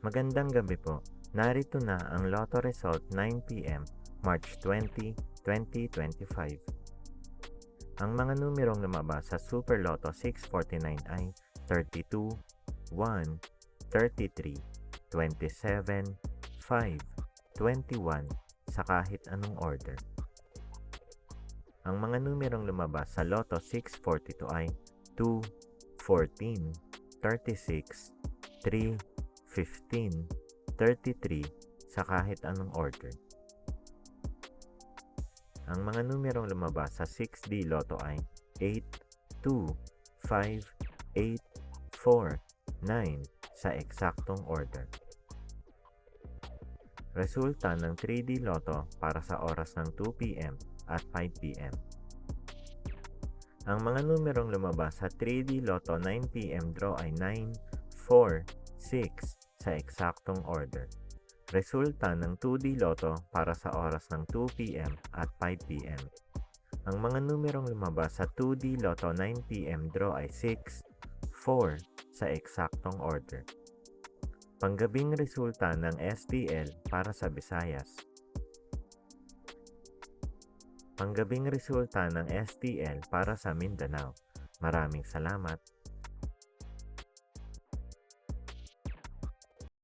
Magandang gabi po. Narito na ang Lotto Result 9 p.m. March 20, 2025. Ang mga numerong lumabas sa Super Lotto 649 ay 32, 1, 33, 27, 5, 21 sa kahit anong order. Ang mga numerong lumabas sa Lotto 642 ay 2, 14, 36, 3, 15, 33 sa kahit anong order. Ang mga numerong lumabas sa 6D Lotto ay 8, 2, 5, 8, 4, 9 sa eksaktong order. Resulta ng 3D Lotto para sa oras ng 2 p.m. at 5 p.m. Ang mga numerong lumabas sa 3D Lotto 9 p.m. draw ay 9, 4, 6 sa eksaktong order. Resulta ng 2D Lotto para sa oras ng 2 p.m. at 5 p.m. Ang mga numerong lumabas sa 2D Lotto 9 p.m. draw ay 6, 4 sa eksaktong order. Panggabing resulta ng STL para sa Visayas. Panggabing resulta ng STL para sa Mindanao. Maraming salamat.